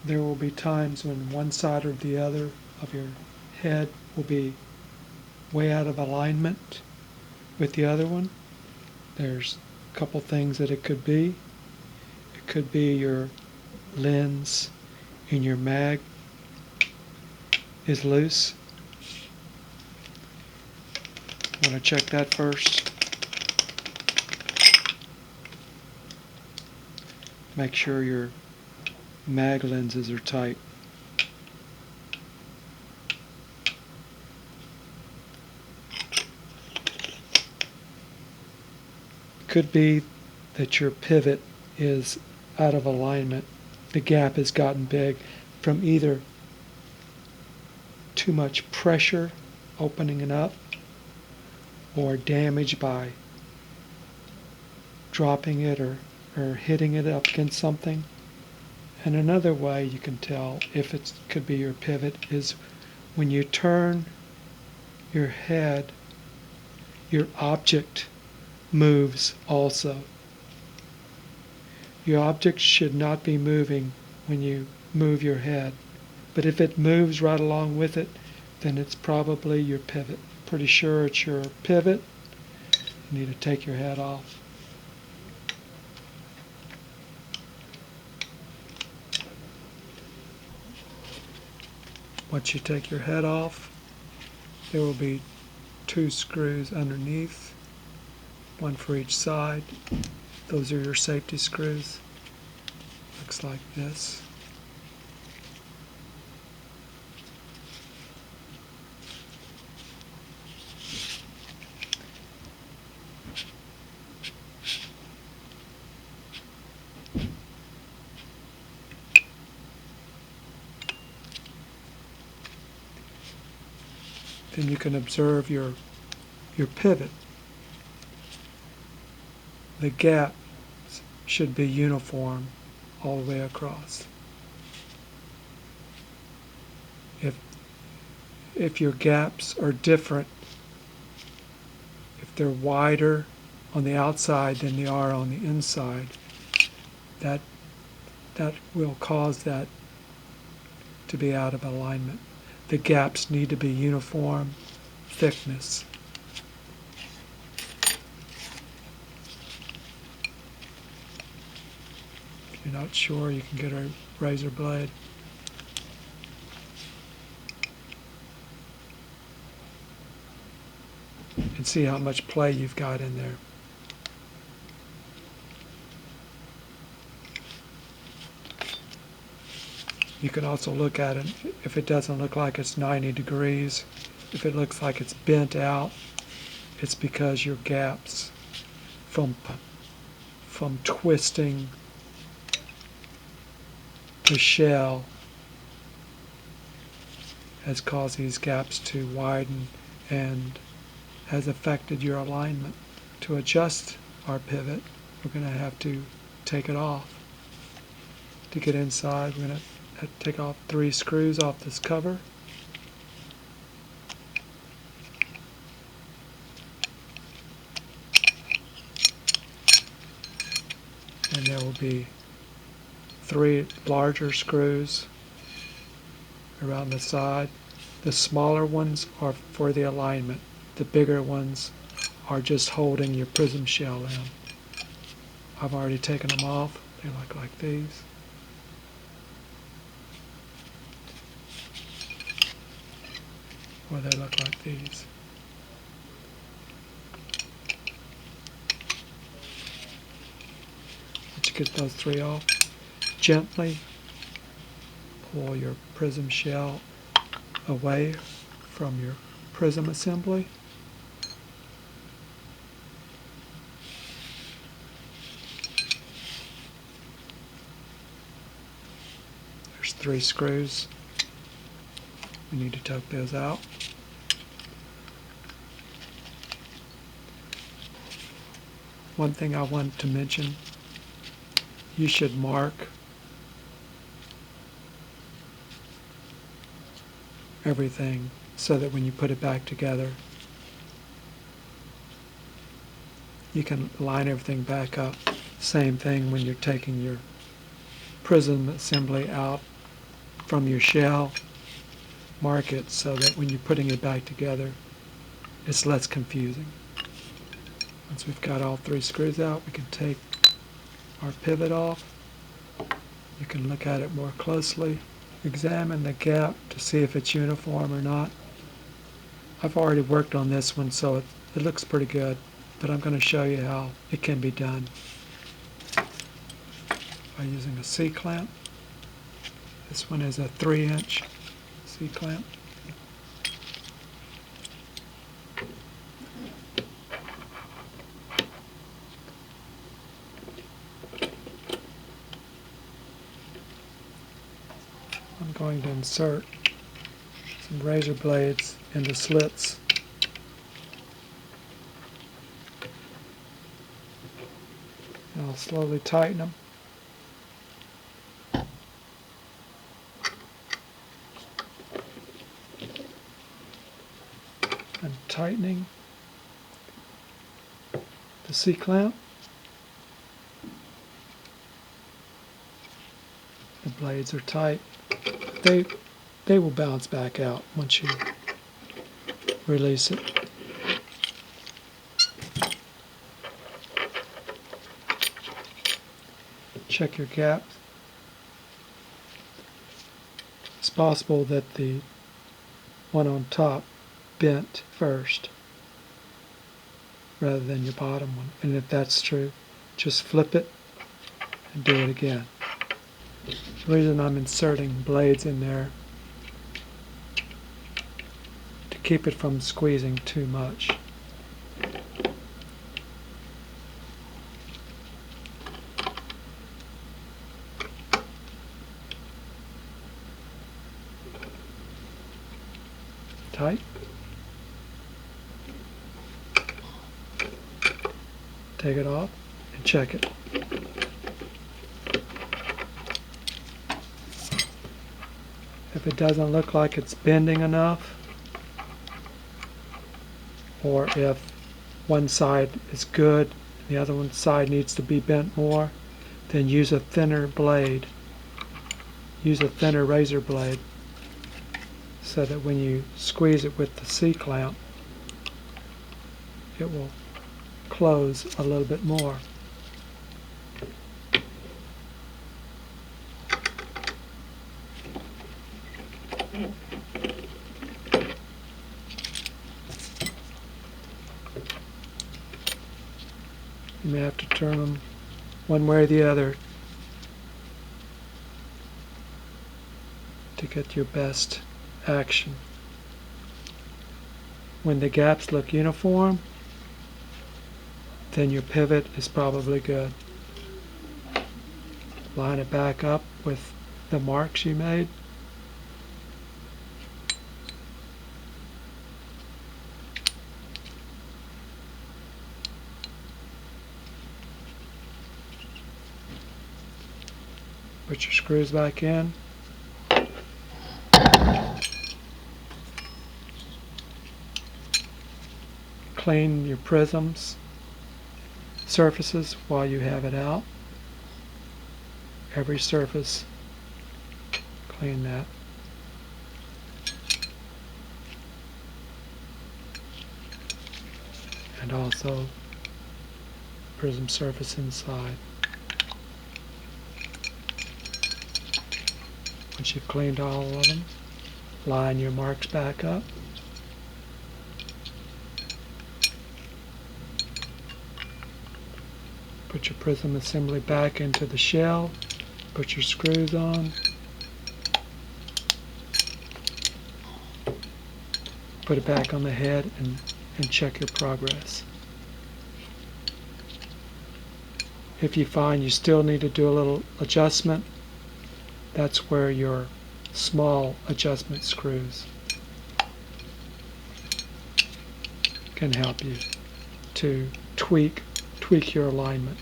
there will be times when one side or the other of your head will be way out of alignment with the other one. There's a couple things that it could be. It could be your lens in your mag is loose. Want to check that first. Make sure your mag lenses are tight. Could be that your pivot is out of alignment. The gap has gotten big from either too much pressure opening it up or damage by dropping it or hitting it up against something. And another way you can tell if it could be your pivot is when you turn your head, your object moves also. Your object should not be moving when you move your head, but if it moves right along with it, then it's probably your pivot. Pretty sure it's your pivot. You need to take your head off. Once you take your head off, there will be 2 screws underneath, one for each side. Those are your safety screws. Looks like this. Then you can observe your pivot. The gap should be uniform all the way across. If your gaps are different, if they're wider on the outside than they are on the inside, that will cause that to be out of alignment. The gaps need to be uniform thickness. If you're not sure, you can get a razor blade. And see how much play you've got in there. You can also look at it. If it doesn't look like it's 90 degrees, if it looks like it's bent out, it's because your gaps from twisting the shell has caused these gaps to widen and has affected your alignment. To adjust our pivot, we're going to have to take it off. To get inside, we're going to take off 3 screws off this cover. And there will be 3 larger screws around the side. The smaller ones are for the alignment. The bigger ones are just holding your prism shell in. I've already taken them off. They look like these. Or they look like these. Once you get those 3 off, gently pull your prism shell away from your prism assembly. There's 3 screws. We need to take those out. One thing I want to mention, you should mark everything so that when you put it back together, you can line everything back up. Same thing when you're taking your prism assembly out from your shell, mark it so that when you're putting it back together, it's less confusing. Once we've got all 3 screws out, we can take our pivot off. You can look at it more closely. Examine the gap to see if it's uniform or not. I've already worked on this one, so it looks pretty good, but I'm going to show you how it can be done by using a C-clamp. This one is a 3-inch C-clamp. I'm going to insert some razor blades in the slits. And I'll slowly tighten them. I'm tightening the C-clamp. The blades are tight. They will bounce back out once you release it. Check your gaps. It's possible that the one on top bent first rather than your bottom one. And if that's true, just flip it and do it again. The reason I'm inserting blades in there to keep it from squeezing too much. Tight. Take it off and check it. If it doesn't look like it's bending enough, or if one side is good and the other one side needs to be bent more, then use a thinner blade. Use a thinner razor blade so that when you squeeze it with the C-clamp, it will close a little bit more. You may have to turn them one way or the other to get your best action. When the gaps look uniform, then your pivot is probably good. Line it back up with the marks you made. Put your screws back in. Clean your prisms surfaces while you have it out. Every surface, clean that. And also prism surface inside. Once you've cleaned all of them, line your marks back up. Put your prism assembly back into the shell. Put your screws on. Put it back on the head and check your progress. If you find you still need to do a little adjustment, that's where your small adjustment screws can help you to tweak your alignment.